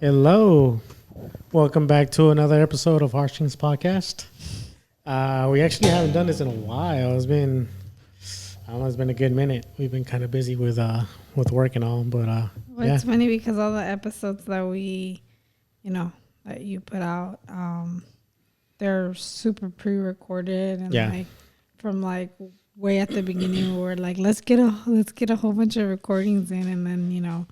Hello. Welcome back to another episode of Harshing's podcast. We actually haven't done this in a while. I don't know, it's been a good minute. We've been kind of busy with work and all, but Well, yeah. it's funny because all the episodes that that you put out, they're super pre-recorded and Yeah. from way at the beginning, we're like, let's get a whole bunch of recordings in, and then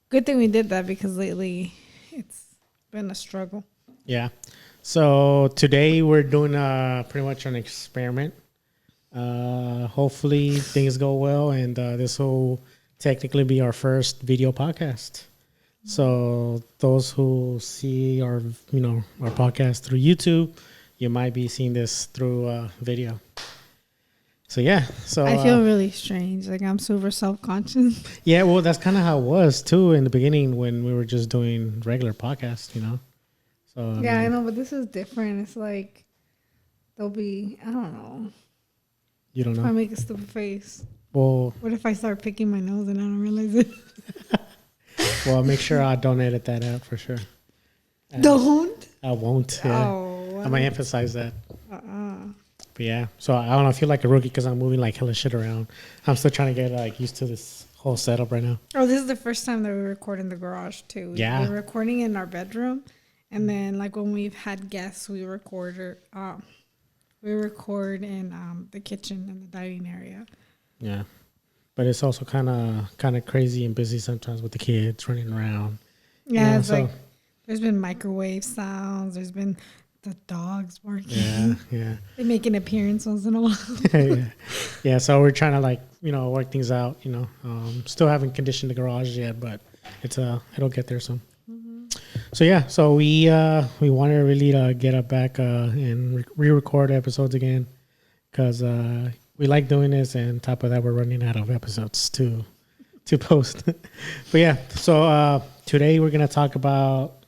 good thing we did that because lately it's been a struggle. Yeah. So today we're doing pretty much an experiment. Hopefully things go well, and this will technically be our first video podcast. So those who see our podcast through YouTube, you might be seeing this through video. So yeah, so I feel really strange. Like I'm super self-conscious. yeah, well, that's kind of how it was too in the beginning when we were just doing regular podcasts, So I know, but this is different. It's like there'll be, I don't know. You don't If I know. make a stupid face. Well, What if I start picking my nose and I don't realize it? well, I'll make sure I don't edit that out for sure. Don't? I won't. Yeah. Oh. I might emphasize that. Uh-uh. But yeah, so I don't know. I feel like a rookie because I'm moving like hella shit around. I'm still trying to get used to this whole setup right now. Oh, this is the first time that we record in the garage too. Yeah. We're recording in our bedroom, and then when we've had guests, we record in the kitchen and the dining area. Yeah, but it's also kind of crazy and busy sometimes with the kids running around. Yeah, it's there's been microwave sounds. There's been the dogs barking. Yeah. They make an appearance once in a while. Yeah. So we're trying to work things out. Still haven't conditioned the garage yet, but it'll get there soon. Mm-hmm. So yeah, so we wanted really to get up back and re-record episodes again because we like doing this, and on top of that, we're running out of episodes to post. But yeah, so today we're gonna talk about.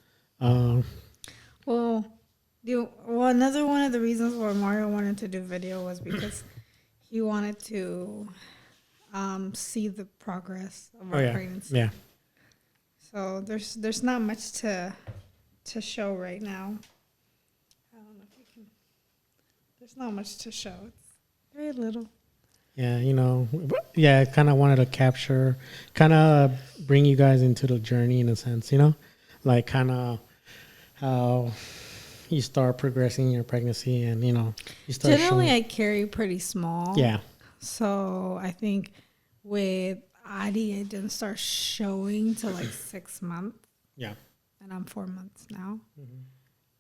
Another one of the reasons why Mario wanted to do video was because he wanted to see the progress of our pregnancy. Yeah. So there's not much to show right now. I don't know if you can. There's not much to show. It's very little. Yeah, I kind of wanted to kind of bring you guys into the journey in a sense, like kind of how you start progressing your pregnancy and, you start Generally, I carry pretty small. Yeah. So I think with Adi, I didn't start showing till 6 months. Yeah. And I'm 4 months now.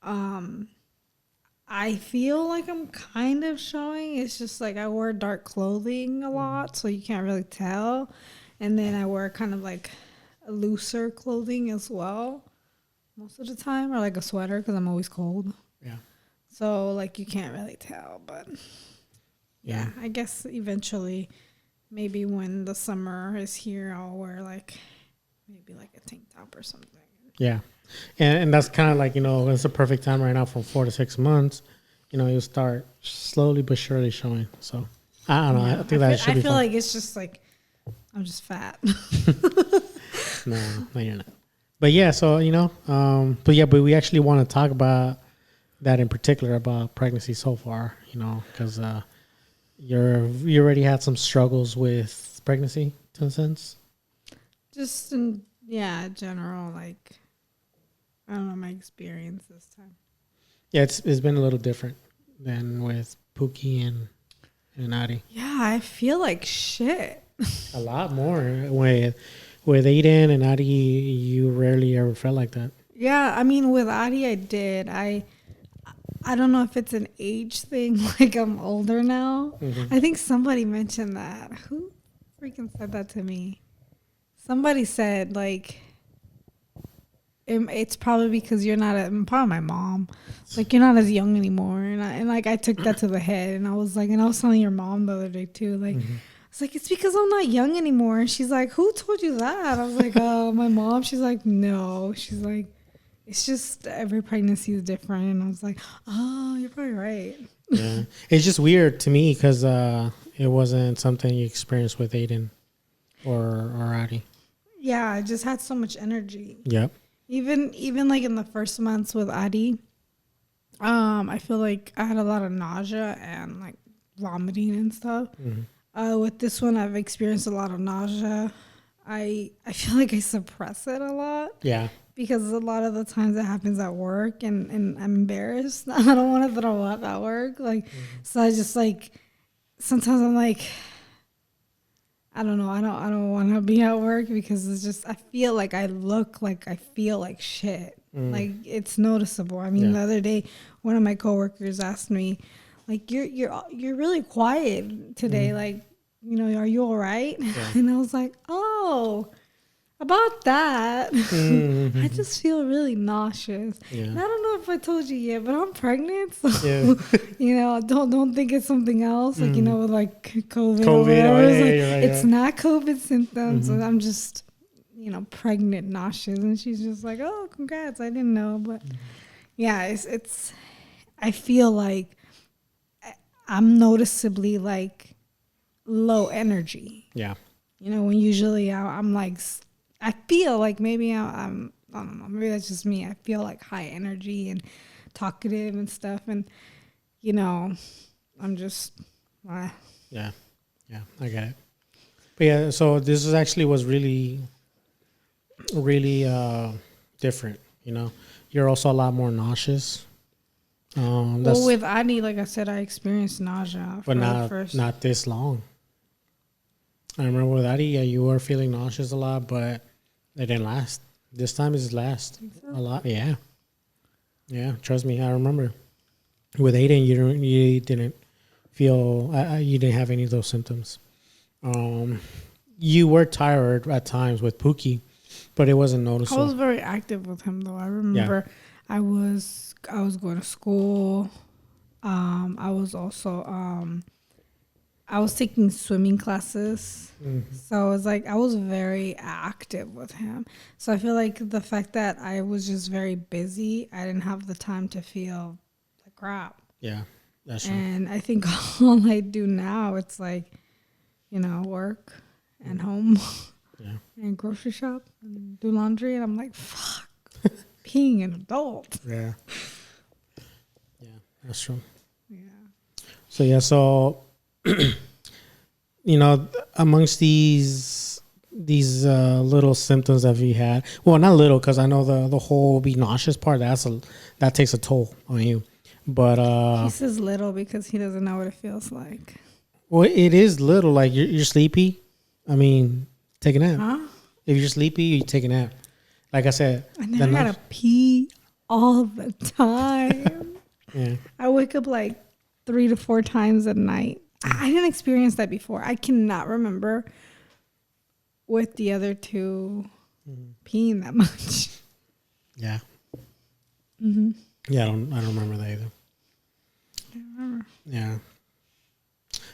Mm-hmm. I feel like I'm kind of showing. It's just I wear dark clothing a lot, so you can't really tell. And then I wear kind of looser clothing as well most of the time, or a sweater because I'm always cold. Yeah. So you can't really tell, but yeah, I guess eventually, maybe when the summer is here, I'll wear maybe a tank top or something. Yeah. And that's kind of it's a perfect time right now from 4 to 6 months. You'll start slowly but surely showing. So I don't know. Yeah. I think that should be feel fun. like it's just I'm just fat. No, you're not. But yeah, so but we actually want to talk about that in particular about pregnancy so far, because you already had some struggles with pregnancy, in a sense. Just in general, I don't know my experience this time. Yeah, it's been a little different than with Pookie and Adi. Yeah, I feel like shit. A lot more with Aiden and Adi. You rarely ever felt like that. Yeah, I mean with Adi, I did. I don't know if it's an age thing. I'm older now. Mm-hmm. I think somebody mentioned that. Who freaking said that to me? Somebody said it's probably because you're not. Probably my mom. You're not as young anymore, and I took that to the head, and I was and I was telling your mom the other day too. Mm-hmm. It's because I'm not young anymore. And she's like, who told you that? I was like, my mom. She's like, no. She's like, it's just every pregnancy is different. And I was like, oh, you're probably right. Yeah, it's just weird to me because it wasn't something you experienced with Aiden or Adi. Yeah, I just had so much energy. Yep. Even like in the first months with Adi, I feel like I had a lot of nausea and like vomiting and stuff. With this one, I've experienced a lot of nausea. I feel like I suppress it a lot. Yeah. Because a lot of the times it happens at work and I'm embarrassed. I don't want to throw up at work. Like, so I just like, sometimes I'm like, I don't know. I don't want to be at work because it's just, I feel like I feel like shit. Like it's noticeable. I mean, the other day, one of my coworkers asked me, like, you're really quiet today. Like, you know, are you all right? Yeah. And I was like, oh, about that. I just feel really nauseous. Yeah. And I don't know if I told you yet, but I'm pregnant. So, Yeah. you know, don't think it's something else. Like, you know, with like COVID Oh, or whatever. yeah, It's, like, you're right, it's not COVID symptoms. I'm just, you know, pregnant nauseous. And she's just like, oh, congrats. I didn't know. But yeah, it's I feel like I'm noticeably like low energy. Yeah. You know, when usually I'm like, I feel like maybe I'm, I don't know, maybe that's just me. I feel like high energy and talkative and stuff. And, you know, I'm just, Yeah. Yeah. I get it. But yeah, so this is actually was really, really different. You know, you're also a lot more nauseous. That's, well, with Adi, like I said, I experienced nausea but for the not first. not this long. I remember with Adi, yeah, you were feeling nauseous a lot, but it didn't last. This time it's last a lot. Yeah, yeah. Trust me, I remember. With Aiden, you didn't feel you didn't have any of those symptoms. You were tired at times with Pookie, but it wasn't I noticeable. was very active with him though. I remember I was going to school. I was also I was taking swimming classes. So it was like I was very active with him. So I feel like the fact that I was just very busy, I didn't have the time to feel like crap. Yeah, that's true. And I think all I do now, it's like, you know, work and home and grocery shop and do laundry. And I'm like, fuck, being an adult. Yeah, yeah, that's true. Yeah. So yeah, so you know, amongst these little symptoms that we had, well, not little, because I know the whole be nauseous part. That takes a toll on you. But He says little because he doesn't know what it feels like. well, it is little. Like you're sleepy. I mean, take a nap. Huh? If you're sleepy, you take a nap. Like I said, And then I gotta pee all the time. Yeah. I wake up like 3 to 4 times at night. I didn't experience that before. I cannot remember with the other two peeing that much. Yeah. Mm-hmm. Yeah, I don't remember that either. I don't remember. Yeah.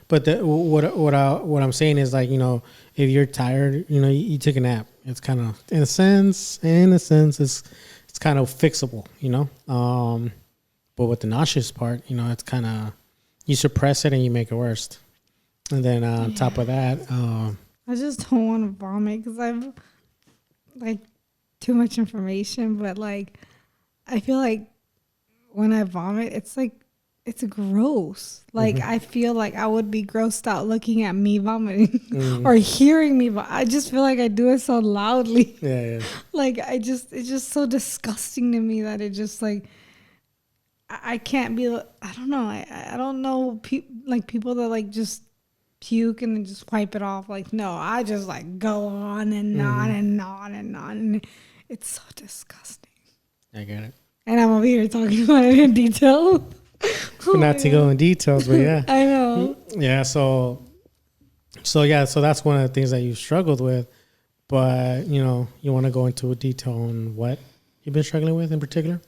But what I'm saying is, like, you know, if you're tired, you know, you take a nap. It's kind of, in a sense, it's kind of fixable, you know. But with the nauseous part, you know, it's kind of, you suppress it and you make it worse. And then on top of that, I just don't want to vomit because I've like too much information. But like, I feel like when I vomit, it's like, it's gross. Like, I feel like I would be grossed out looking at me vomiting or hearing me. I just feel like I do it so loudly. yeah. Like, it's just so disgusting to me that it just like, I can't be, I don't know. I don't know people that like just puke and then just wipe it off. Like, no, I just like go on and on and on and on. And it's so disgusting. I get it. And I'm over here talking about it in detail. Not to go in details, but yeah. I know. Yeah, so that's one of the things that you struggled with. But, you know, you want to go into detail on what you've been struggling with in particular?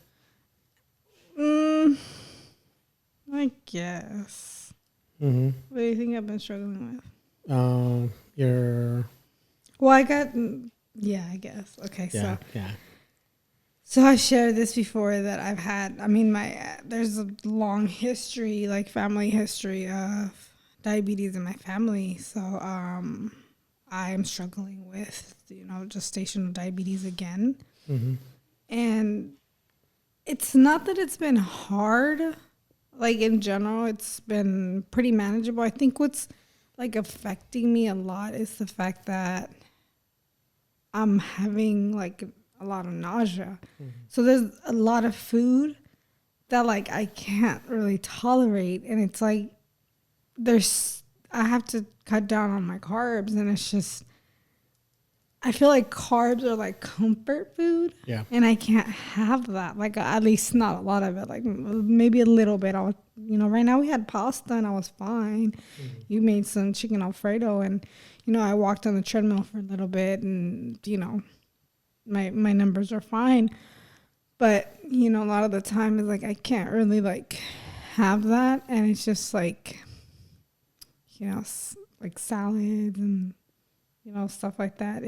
I guess. Mm-hmm. What do you think I've been struggling with? Well, I got, I guess. Okay, So I shared this before that I've had, I mean, there's a long history, like family history of diabetes in my family. So I'm struggling with, you know, gestational diabetes again. Mm-hmm. And it's not that it's been hard. Like in general, it's been pretty manageable. I think what's like affecting me a lot is the fact that I'm having like a lot of nausea. So there's a lot of food that like I can't really tolerate, and it's like I have to cut down on my carbs, and it's just I feel like carbs are like comfort food. Yeah. And I can't have that. Like at least not a lot of it. Like maybe a little bit. Right now we had pasta and I was fine. You made some chicken Alfredo, and I walked on the treadmill for a little bit, and my numbers are fine. But a lot of the time is like I can't really like have that, and it's just like like salads and stuff like that.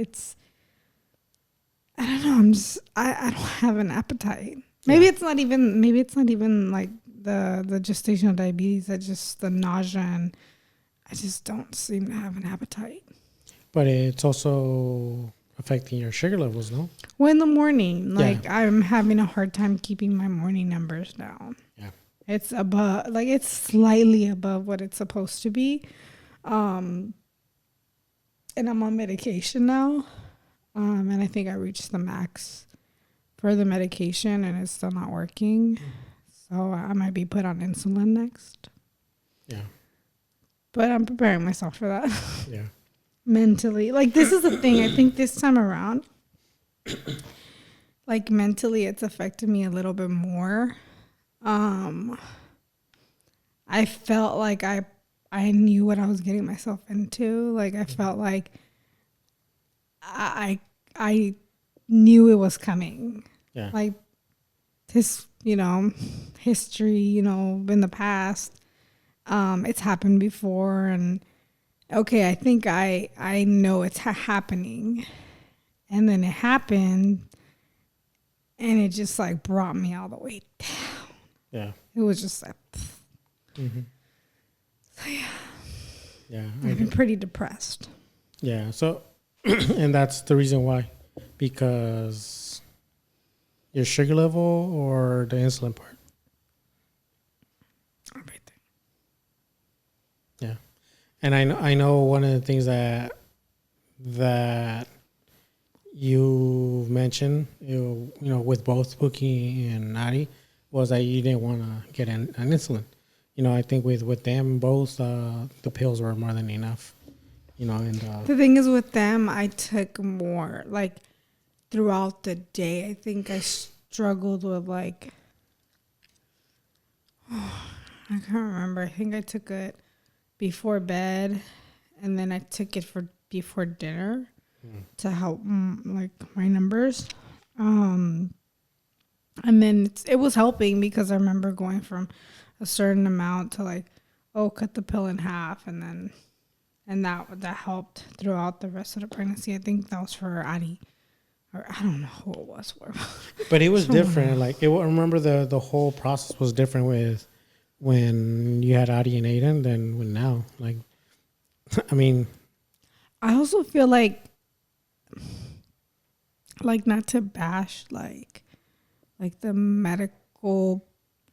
I don't know. I don't have an appetite. Maybe it's not even like the gestational diabetes. It's just the nausea, and I just don't seem to have an appetite. But it's also affecting your sugar levels, no? Well, in the morning, I'm having a hard time keeping my morning numbers down. Yeah. It's it's slightly above what it's supposed to be. And I'm on medication now. And I think I reached the max for the medication, and it's still not working. So I might be put on insulin next. Yeah. But I'm preparing myself for that. Yeah. Mentally. Like, this is the thing. I think this time around, like, mentally, it's affected me a little bit more. I felt like I knew what I was getting myself into. Like, I felt like I knew it was coming. Yeah. Like this, history, in the past, it's happened before, and okay, I think I know it's happening. And then it happened, and it just like brought me all the way down. Yeah. It was just like, Mm-hmm. So yeah. Yeah. I've been pretty depressed. Yeah. So, and that's the reason why, because your sugar level or the insulin part. Everything. Yeah. And I know one of the things that you mentioned, with both Pookie and Nadi, was that you didn't want to get an insulin. I think with them both, the pills were more than enough. And the thing is with them, I took more like throughout the day. I think I struggled with like, I can't remember. I think I took it before bed, and then I took it before dinner to help like my numbers. And then it was helping because I remember going from a certain amount to like, cut the pill in half, and that helped throughout the rest of the pregnancy. I think that was for Adi, or I don't know who it was for. But it was different. Like I remember the whole process was different with when you had Adi and Aiden than when now. Like, I mean, I also feel like not to bash like the medical,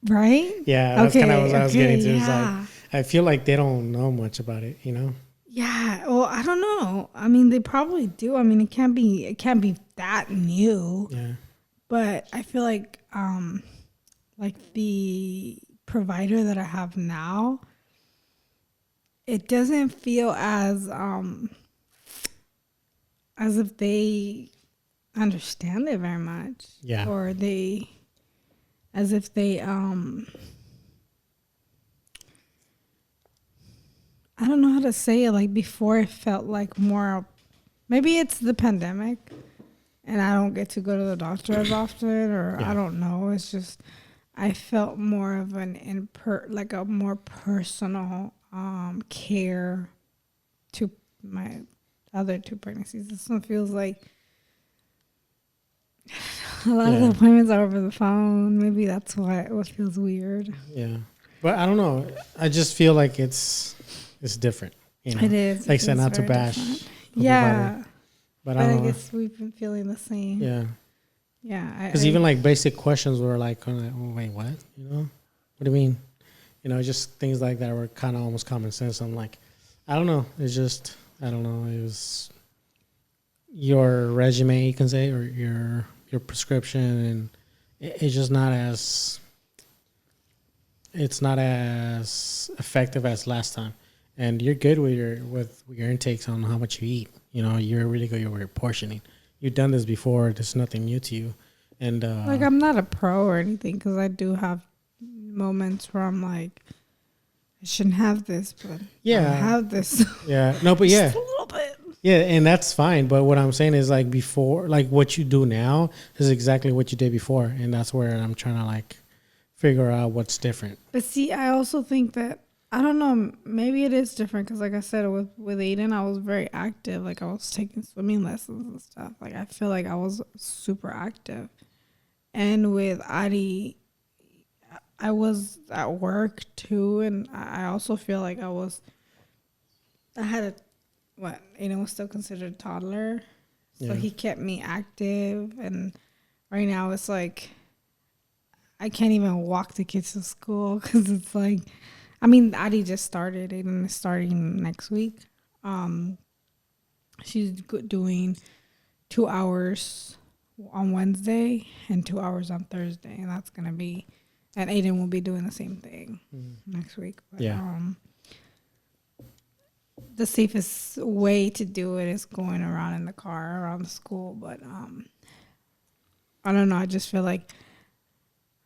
right? Yeah, that's kind of what I was getting to. Yeah. It's like, I feel like they don't know much about it, Yeah. Well, I don't know. I mean, they probably do. I mean, it can't be that new. Yeah. But I feel like the provider that I have now, it doesn't feel as if they understand it very much. Yeah. Or as if they I don't know how to say it. Like before, it felt like more. Maybe it's the pandemic, and I don't get to go to the doctor as often, or I don't know. It's just I felt more of a more personal care to my other two pregnancies. This one feels like a lot of the appointments are over the phone. Maybe that's why it feels weird. Yeah, but I don't know. I just feel like it's different. It is. Like I said, not to bash. Yeah. But I guess we've been feeling the same. Yeah. Yeah. Because even like basic questions were like, kind of like, oh, wait, what? You know, what do you mean? You know, just things like that were kind of almost common sense. I'm like, I don't know. It's just, I don't know. It was your resume, you can say, or your prescription, and it's just not as, it's not as effective as last time. And you're good with your intakes on how much you eat. You know, you're really good with your portioning. You've done this before. There's nothing new to you. And like, I'm not a pro or anything, because I do have moments where I'm like, I shouldn't have this, but I have this. Yeah. No, but yeah. Just a little bit. Yeah, and that's fine. But what I'm saying is, like, before, like, what you do now is exactly what you did before. And that's where I'm trying to, like, figure out what's different. But see, I also think that, I don't know, maybe it is different, because like I said, with Aiden, I was very active. Like, I was taking swimming lessons and stuff. Like, I feel like I was super active. And with Adi, I was at work too, and I also feel like I had a, Aiden was still considered a toddler. So he kept me active, and right now it's like, I can't even walk the kids to school, because it's like, I mean, Adi just started. Aiden is starting next week. She's doing 2 hours on Wednesday and 2 hours on Thursday, and that's gonna be, and Aiden will be doing the same thing next week. But, the safest way to do it is going around in the car around the school. But I don't know. I just feel like,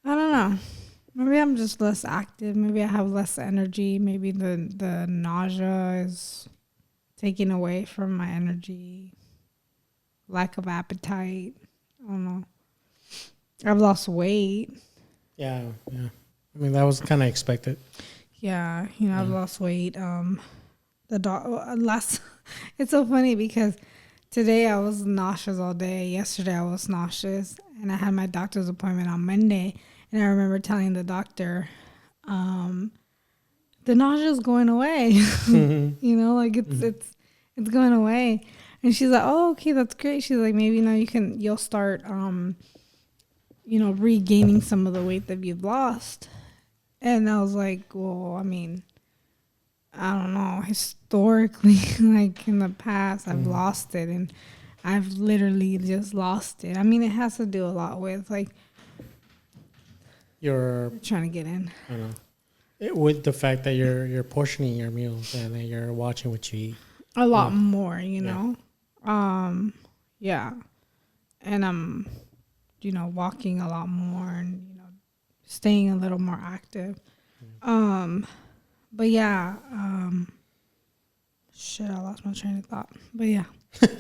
I don't know. Maybe I'm just less active. Maybe I have less energy. Maybe the nausea is taking away from my energy. Lack of appetite. I don't know. I've lost weight. Yeah. I mean, that was kind of expected. Yeah, I've lost weight. The dog last. It's so funny because today I was nauseous all day. Yesterday I was nauseous, and I had my doctor's appointment on Monday. And I remember telling the doctor, the nausea is going away. Like it's going away. And she's like, oh, okay, that's great. She's like, maybe now you'll start, regaining some of the weight that you've lost. And I was like, well, I mean, I don't know. Historically, like in the past, I've lost it, and I've literally just lost it. I mean, it has to do a lot with like, you're trying to get in. I don't know. With the fact that you're portioning your meals and then you're watching what you eat. A lot more, Yeah. And I'm, walking a lot more and, staying a little more active. But yeah, shit, I lost my train of thought. But yeah,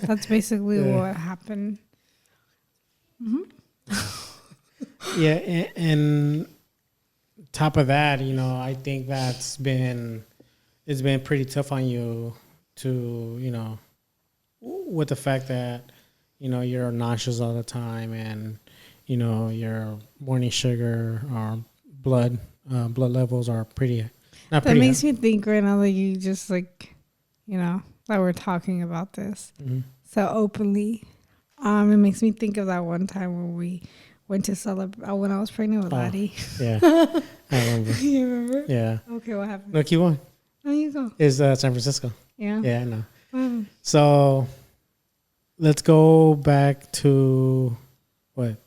that's basically what happened. Yeah, and top of that, I think it's been pretty tough on you to, with the fact that, you're nauseous all the time, and, your morning sugar or blood levels are pretty, not that pretty makes high. me think right now that you just like, that we're talking about this so openly. It makes me think of that one time when we went to celebrate when I was pregnant with Addie. Yeah, I remember. You remember? Yeah. Okay, what happened? No, keep on. There you go. Is San Francisco. Yeah. Yeah, I know. Wow. So let's go back to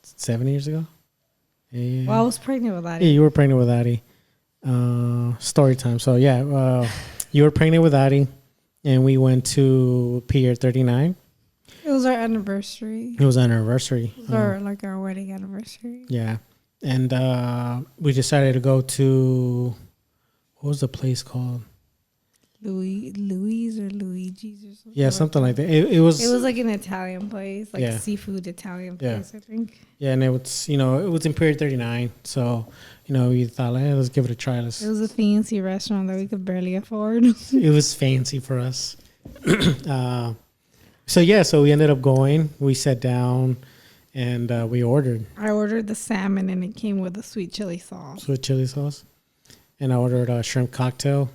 7 years ago? Yeah. Well, I was pregnant with Addie. Yeah, you were pregnant with Addie. Story time. So yeah, you were pregnant with Addie, and we went to Pier 39. It was our anniversary. It was our anniversary. It was our wedding anniversary. Yeah. And we decided to go to, what was the place called? Louise or Luigi's or something. Yeah, something like that. It was like an Italian place, like a seafood Italian place, I think. Yeah, and it was, it was in Pier 39. So, we thought, let's give it a try. It was a fancy restaurant that we could barely afford. It was fancy for us. So we ended up going. We sat down and we ordered. I ordered the salmon, and it came with a sweet chili sauce. And I ordered a shrimp cocktail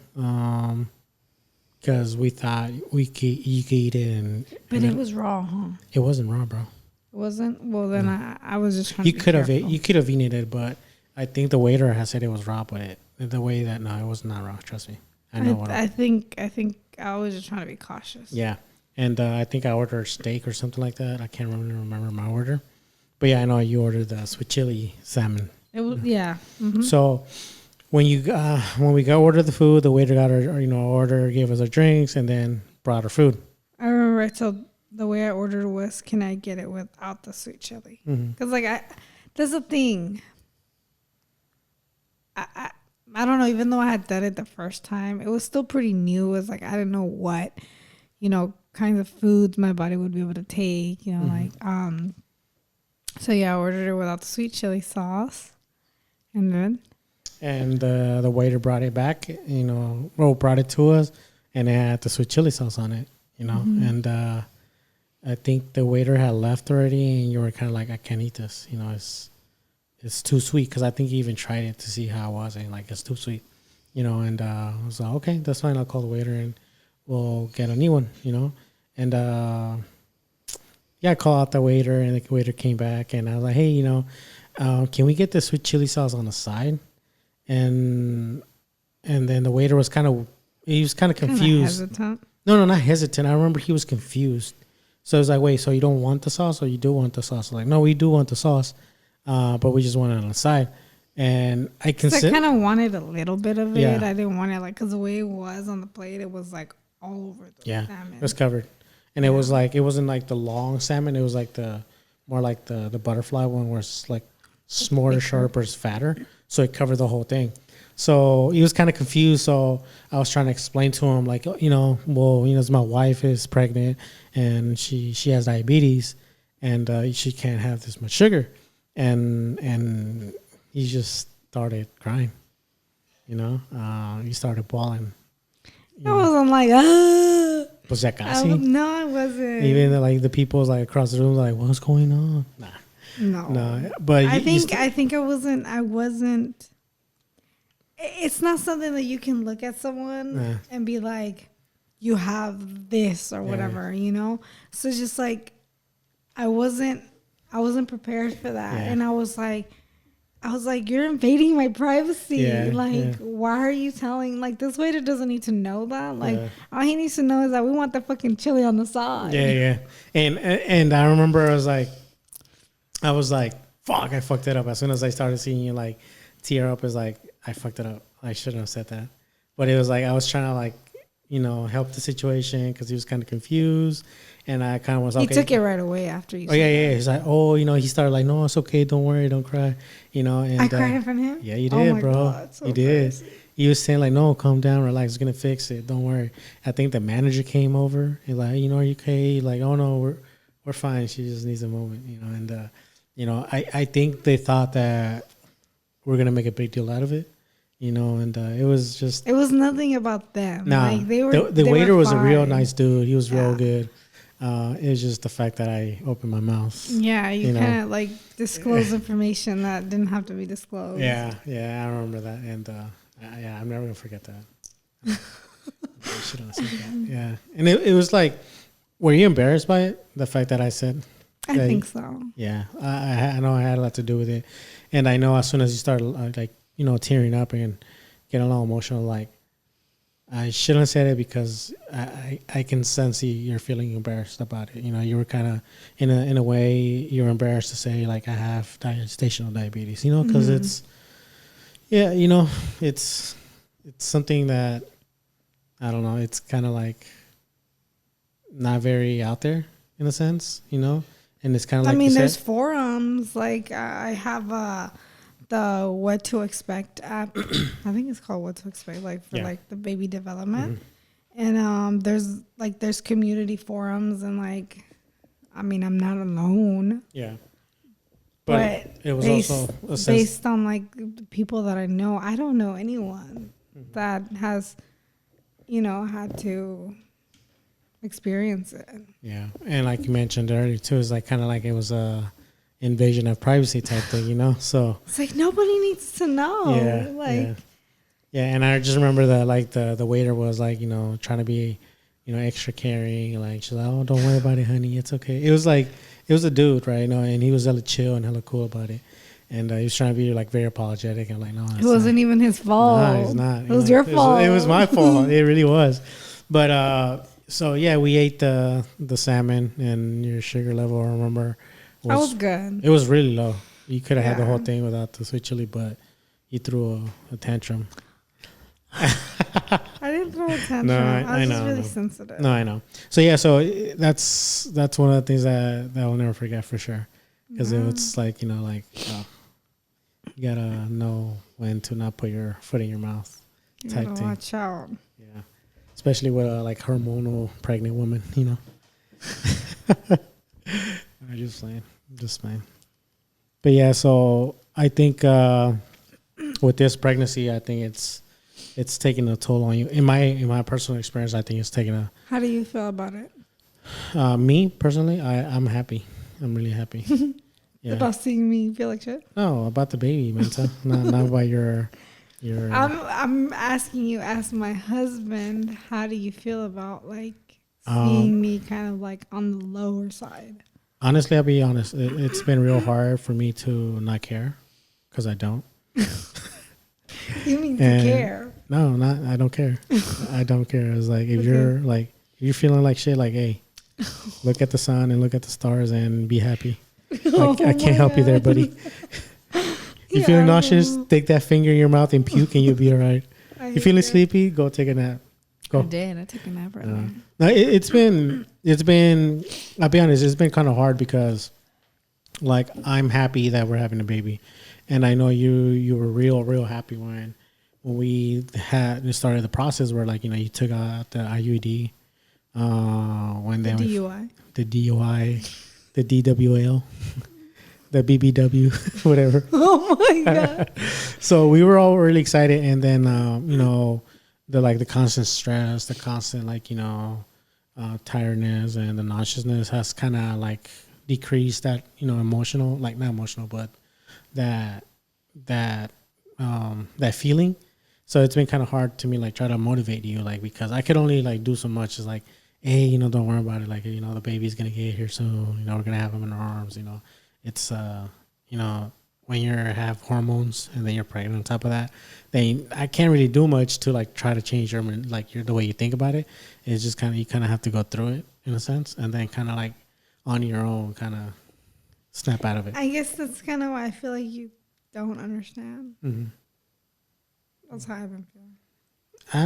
because we thought you could eat it. But it was raw, huh? It wasn't raw, bro. wasn't? Well, then I was just trying You to be could have careful. you could have eaten it, but I think the waiter has said it was raw. But the way that no, it was not raw. Trust me, I know what. I think I was just trying to be cautious. Yeah, and I think I ordered steak or something like that. I can't remember my order, but yeah, I know you ordered the sweet chili salmon. It was So when we got ordered the food, the waiter got our order, gave us our drinks, and then brought our food. I remember. So the way I ordered was, can I get it without the sweet chili? Because there's a thing. I don't know. Even though I had done it the first time, it was still pretty new. It was like I didn't know what kinds of foods my body would be able to take. So yeah, I ordered it without the sweet chili sauce, and then the waiter brought it back. Brought it to us, and it had the sweet chili sauce on it. And I think the waiter had left already, and you were kind of like, I can't eat this. It's too sweet, because I think he even tried it to see how it was, and like, it's too sweet. And I was like, okay, that's fine. I'll call the waiter and we'll get a new one. And I called out the waiter, and the waiter came back, and I was like, hey, can we get the sweet chili sauce on the side? And then the waiter was kind of confused. Hesitant. No, not hesitant. I remember he was confused. So I was like, wait, so you don't want the sauce, or you do want the sauce? I'm like, no, we do want the sauce, but we just want it on the side. And I I consider, kind of wanted a little bit of it. Yeah. I didn't want it because the way it was on the plate, it was like all over the salmon. it was covered, and it was like, it wasn't like the long salmon. It was like more like the butterfly one, where it's like smaller, sharper, it's fatter. So it covered the whole thing. So he was kind of confused. So I was trying to explain to him, like, my wife is pregnant, and she has diabetes, and she can't have this much sugar. And he just started crying. He started bawling. I wasn't like, ah. Was that casi? No, I wasn't. Even like the people like across the room, like, what's going on? Nah. No. But I think I wasn't. It's not something that you can look at someone and be like, you have this or whatever, So it's just like, I wasn't prepared for that. And I was like, you're invading my privacy. Why are you telling, like, this waiter doesn't need to know that. Like, all he needs to know is that we want the fucking chili on the side. Yeah. And I remember I was like, fuck, I fucked it up. As soon as I started seeing you like tear up, it's like, I fucked it up. I shouldn't have said that. But it was like, I was trying to like, help the situation, because he was kind of confused. And I kind of was, okay. He took it right away after you said yeah. He's like, he started like, no, it's okay. Don't worry. Don't cry. And I cried in front of him? Yeah, you did, bro. God, so you did. crazy. He was saying like, no, calm down, relax. It's going to fix it. Don't worry. I think the manager came over. He's like, are you okay? Like, oh, no, we're fine. She just needs a moment, And, I think they thought that we're going to make a big deal out of it. And it was just... It was nothing about them. Nah, like, the waiter was a real fine. nice dude. He was real good. It was just the fact that I opened my mouth. Yeah, you kind of like disclose information that didn't have to be disclosed. Yeah, I remember that. And I'm never going to forget that. I shouldn't have said that. Yeah. And it was like, were you embarrassed by it? The fact that I said... I think so. Yeah. I know I had a lot to do with it. And I know as soon as you started tearing up and getting a little emotional, like, I shouldn't have said it, because I can sense you're feeling embarrassed about it. You were kind of, in a way, you're embarrassed to say, like, I have gestational diabetes, because it's, it's something that, I don't know, it's kind of like not very out there in a sense, and it's kind of like, there's forums, like, I have the What to Expect app. I think it's called What to Expect, like, for like the baby development. And there's community forums, and like, I'm not alone. Yeah. But it was also based on like the people that I know. I don't know anyone that has, had to experience it. Yeah. And like you mentioned earlier too, it's like kind of like it was a invasion of privacy type thing, so it's like nobody needs to know. Yeah. And I just remember that like the waiter was like, trying to be, extra caring. Like, she's like, oh, don't worry about it, honey. It's okay. It was like, it was a dude, right? And he was hella chill and hella cool about it. And he was trying to be like very apologetic. I'm like, no, it wasn't even his fault. No, it's not. It was your fault. It was my fault. It really was. But so yeah, we ate the salmon, and your sugar level, I remember, was good. It was really low. You could have had the whole thing without the sweet chili, but you threw a tantrum. I didn't throw a tantrum. No, I was know, just really sensitive. No, I know. So yeah, so that's one of the things that I'll never forget for sure, because it was like, you know, like you gotta know when to not put your foot in your mouth. You type gotta thing. watch out. Yeah, especially with a like hormonal pregnant woman, you know. I'm just playing. But yeah, so I think with this pregnancy, I think it's taking a toll on you. In my personal experience, I think it's taking a. How do you feel about it? Me personally, I'm happy. I'm really happy. Yeah. About seeing me feel like shit? No, about the baby, Menta. not about your. I'm asking you, as my husband, how do you feel about like seeing me kind of like on the lower side? Honestly, I'll be honest. It's been real hard for me to not care, because I don't. You mean to care? No, I don't care. I don't care. It's like if you're feeling like shit, like, hey, look at the sun and look at the stars and be happy. I can't help you there, buddy. You feeling nauseous? Take that finger in your mouth and puke, and you'll be all right. You feeling sleepy? Go take a nap. Go. I did. I took a nap right now. No, it's been. I'll be honest. It's been kind of hard because, like, I'm happy that we're having a baby, and I know you were real happy when we started the process where, like, you know, you took out the IUD, when the DUI, the DUI, the DWL, the BBW, whatever. Oh my god! So we were all really excited, and then you know, the constant stress, the constant, like, you know, tiredness and the nauseousness has kind of like decreased that, you know, emotional, like not emotional, but that feeling. So it's been kind of hard to me, like, try to motivate you, like, because I could only like do so much. It's like, hey, you know, don't worry about it. Like, you know, the baby's gonna get here soon. You know, we're gonna have him in our arms. You know, it's you know, when you have hormones and then you're pregnant on top of that, then I can't really do much to like try to change the way you think about it. It's just you kind of have to go through it in a sense, and then kind of like on your own kind of snap out of it. I guess that's kind of why I feel like you don't understand. Mm-hmm. That's how I've been feeling. I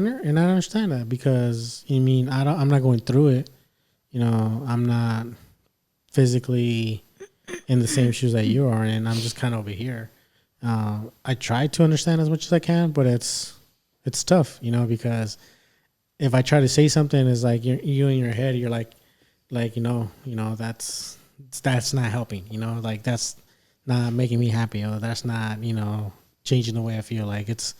understand that, because you mean I'm not going through it. You know, I'm not physically in the same shoes that you are, and I'm just kind of over here. I try to understand as much as I can, but it's tough, you know, because if I try to say something, it's like you in your head, you're like you know that's not helping, you know, like that's not making me happy, or that's not, you know, changing the way I feel. Like it's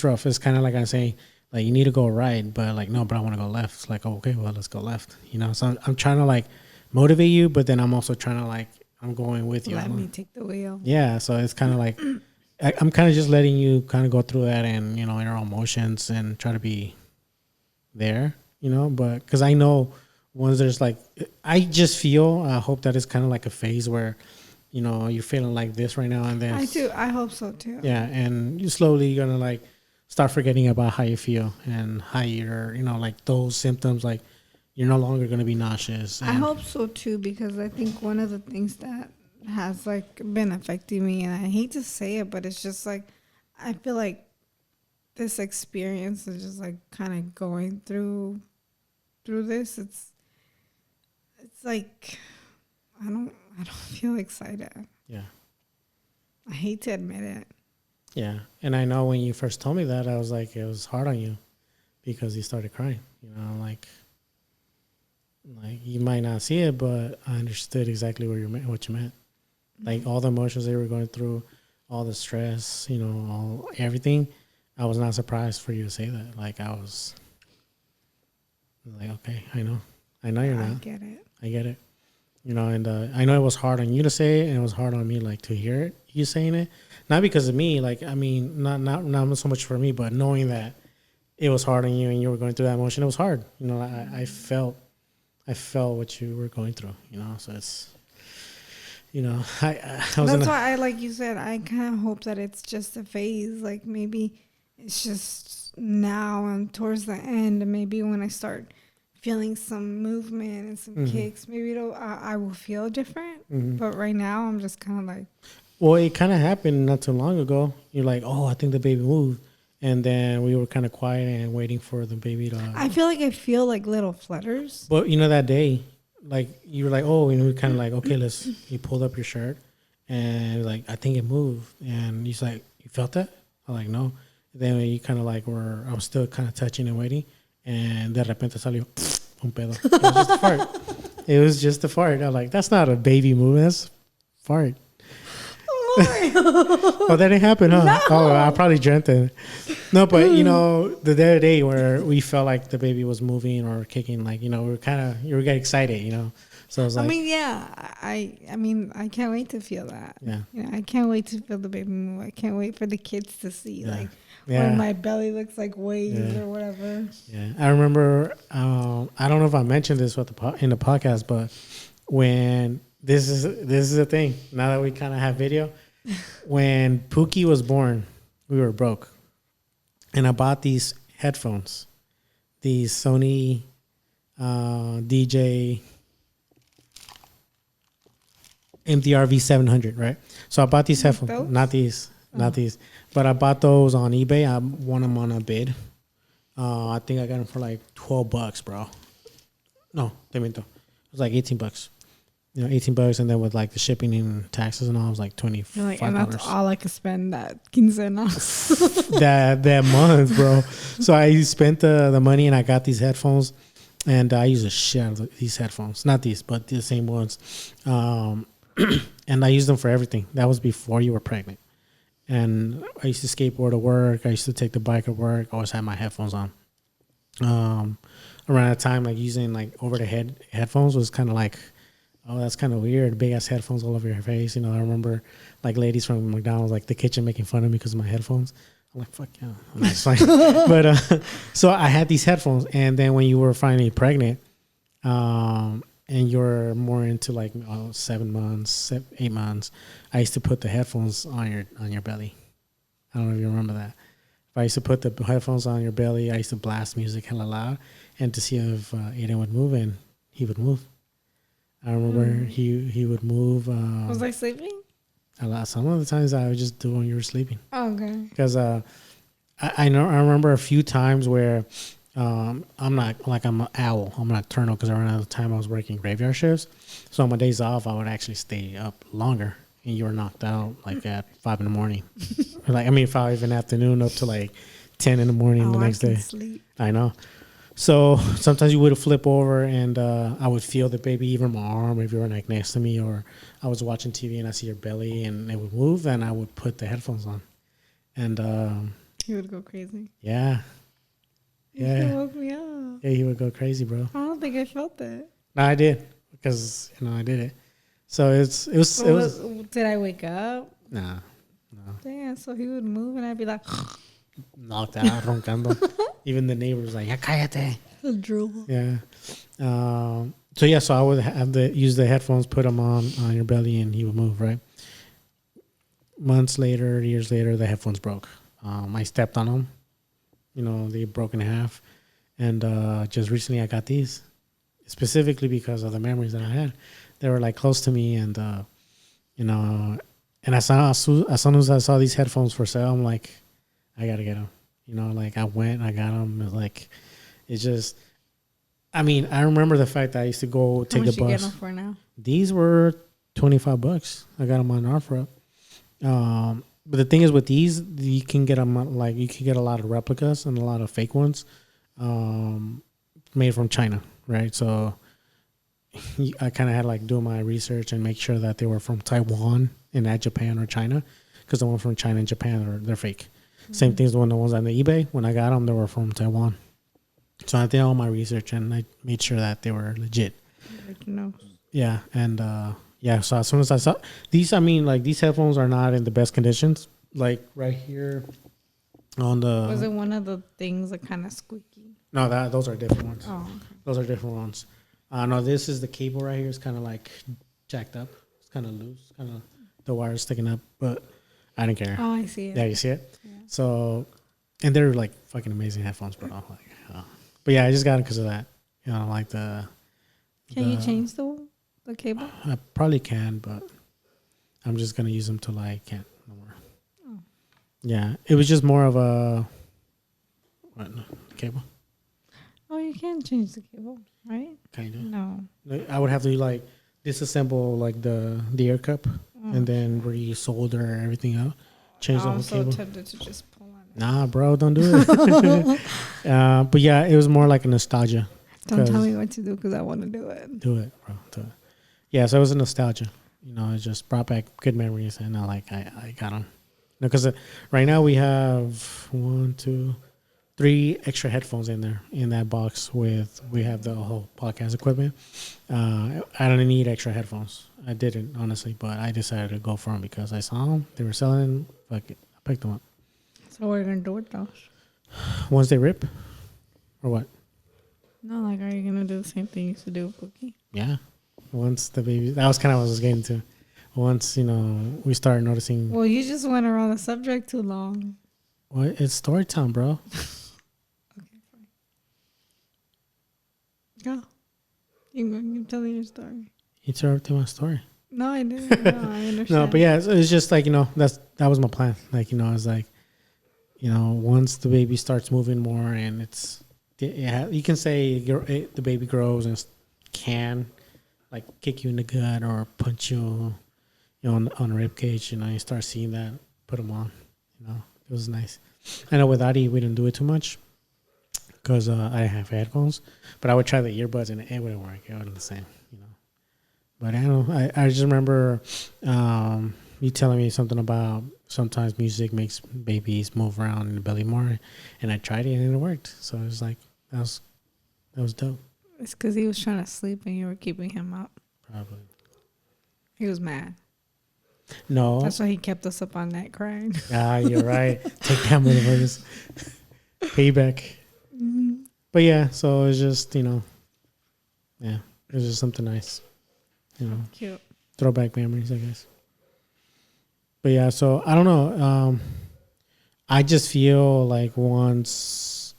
rough. It's kind of like I'm saying, like, you need to go right, but like, no, but I want to go left. It's like, oh, okay, well, let's go left, you know. So I'm trying to like motivate you, but then I'm also trying to like, I'm going with you. Let me take the wheel. Yeah, so it's kind of like I'm kind of just letting you kind of go through that, and, you know, your emotions, and try to be there, you know. But because I know once there's like, I just feel, I hope that it's kind of like a phase where, you know, you're feeling like this right now, and then I hope so too. Yeah, and you slowly gonna like start forgetting about how you feel and how you're, you know, like those symptoms, like you're no longer gonna be nauseous. I hope so too, because I think one of the things that has like been affecting me, and I hate to say it, but it's just like, I feel like this experience is just like kind of going through this. It's like I don't feel excited. Yeah. I hate to admit it. Yeah, and I know when you first told me that, I was like, it was hard on you because you started crying. You know, like you might not see it, but I understood exactly what you meant. Like all the emotions they were going through, all the stress, you know, everything. I was not surprised for you to say that. Like I was like, okay, I know you're not. I get it. You know, and I know it was hard on you to say it, and it was hard on me, like, to hear it, you saying it. Not because of me, like, I mean, not so much for me, but knowing that it was hard on you and you were going through that emotion, it was hard. You know, I felt what you were going through, you know, so You know, I was That's why I, like you said, I kind of hope that it's just a phase. Like maybe it's just now and towards the end, and maybe when I start feeling some movement and some kicks, maybe I will feel different. But right now, I'm just kind of like. Well, it kind of happened not too long ago. You're like, oh, I think the baby moved. And then we were kind of quiet and waiting for the baby to. I feel like little flutters. But you know, that day, like you were like, oh, and we kind of like, okay, you pulled up your shirt, and like, I think it moved. And he's like, you felt that? I'm like, no. Then you kind of like I was still kind of touching and waiting, and de repente salió un pedo. It was just a fart. It was just a fart. I'm like, that's not a baby moving. That's fart. Oh, that didn't happen, huh? No. Oh, I probably dreamt it. No, but you know, the other day where we felt like the baby was moving or kicking, like, you know, you were getting excited, you know. So I was like, I mean, yeah, I mean, I can't wait to feel that. Yeah. You know, I can't wait to feel the baby move. I can't wait for the kids to see, like, when my belly looks like waves or whatever. Yeah, I remember. I don't know if I mentioned this in the podcast, but when this is the thing. Now that we kind of have video. When Pookie was born, we were broke. And I bought these headphones. These Sony DJ MDR V700, right? So I bought these headphones. Those? Not these. But I bought those on eBay. I won them on a bid. I think I got them for like $12, bro. No, te miento. It was like $18. You know, $18, and then with like the shipping and taxes and all, it was like $25. Like, and that's all I could spend that quincena. that month, bro. So I spent the money, and I got these headphones, and I use a shit out of these headphones. Not these, but the same ones. And I used them for everything. That was before you were pregnant. And I used to skateboard to work. I used to take the bike to work. I always had my headphones on. Around that time, like using like over the head headphones was kind of like, oh, that's kind of weird. Big ass headphones all over your face. You know, I remember like ladies from McDonald's, like the kitchen, making fun of me because of my headphones. I'm like, fuck yeah. That's fine. But so I had these headphones, and then when you were finally pregnant, and you're more into like 7 months, 8 months, I used to put the headphones on your belly. I don't know if you remember that. If I used to put the headphones on your belly, I used to blast music hella loud, and to see if Aiden would move, and he would move. I remember he would move. Was I sleeping? A lot. Some of the times I would just do when you were sleeping. Oh, okay. Because I remember a few times where I'm not like I'm an owl. I'm nocturnal because around the time I was working graveyard shifts. So on my days off, I would actually stay up longer, and you were knocked out like at 5 a.m. Like, I mean, 5 in the afternoon up to like 10 a.m. the next day. Sleep. I know. So sometimes you would flip over, and I would feel the baby, even my arm, if you were like next to me, or I was watching TV and I see your belly and it would move, and I would put the headphones on. And he would go crazy. Yeah. Yeah. He woke me up. Yeah, he would go crazy, bro. I don't think I felt that. No, I did, because I did it. So it was. Did I wake up? No. Damn. So he would move, and I'd be like. Knocked out, roncando. Even the neighbors like, ya cállate. Drool. Yeah. So I would have to use the headphones, put them on your belly, and he would move, right? Months later, years later, the headphones broke. I stepped on them. You know, they broke in half. And just recently I got these, specifically because of the memories that I had. They were like close to me, and you know, and as soon as I saw these headphones for sale, I'm like, I gotta get them. You know, like I went and I got them. It was like, it's just, I mean, I remember the fact that I used to go take the bus. How much you get them for now? These were $25. I got them on OfferUp. But the thing is, with these, you can get them like, you can get a lot of replicas and a lot of fake ones, made from China, right? So I kind of had like do my research and make sure that they were from Taiwan and not Japan or China, because the ones from China and Japan they're fake. Same thing as the ones on the eBay. When I got them, they were from Taiwan. So I did all my research, and I made sure that they were legit. Yeah, and so as soon as I saw these, I mean, like, these headphones are not in the best conditions. Like right here on the. Was it one of the things that kind of squeaky? No, those are different ones. Oh, okay. Those are different ones. No, this is the cable right here. It's kind of like jacked up. It's kind of loose, kind of the wire sticking up, but I didn't care. Oh, I see it. Yeah, you see it? Yeah. So, and they're like fucking amazing headphones, bro. Like, but yeah, I just got them because of that. You know, like Can you change the cable? I probably can, but I'm just gonna use them till I can't no more. Oh. Yeah, it was just more of a what cable. Oh, you can change the cable, right? Kind of. No. I would have to like disassemble like the ear cup and then re-solder everything out. Change the whole I'm so cable. tempted to just pull on it. Nah, bro, don't do it. But yeah, it was more like a nostalgia. Don't tell me what to do because I want to do it. Do it, bro. Do it. Yeah, so it was a nostalgia. You know, it just brought back good memories, and I got them. Because right now we have 1, 2, 3 extra headphones in there in that box. We have the whole podcast equipment. I don't need extra headphones. I didn't honestly, but I decided to go for them because I saw them. They were selling. Fuck it, I picked them up. So what are you gonna do with those? Once they rip, or what? No, like, are you gonna do the same thing you used to do with Cookie? Yeah. Once the baby, that was kind of what I was getting to. Once we started noticing. Well, you just went around the subject too long. What? It's story time, bro. Okay, fine. Go. You telling your story. Interrupting my story. No, I didn't. No, I understand. No, but yeah, it's just like that was my plan. Like I was like, once the baby starts moving more, and you can say the baby grows and can like kick you in the gut or punch you, on a rib cage. You start seeing that. Put them on. It was nice. I know with Adi we didn't do it too much because I didn't have headphones, but I would try the earbuds and it wouldn't work. It wasn't the same. But I don't know. I just remember you telling me something about sometimes music makes babies move around in the belly more, and I tried it and it worked. So it was like that was dope. It's because he was trying to sleep and you were keeping him up. Probably. He was mad. No. That's why he kept us up on that crying. Ah, you're right. Take that, motherfuckers. Payback. Mm-hmm. But yeah, so it was just yeah, it was just something nice. Cute. Throwback memories, I guess. But yeah, so I don't know. I just feel like once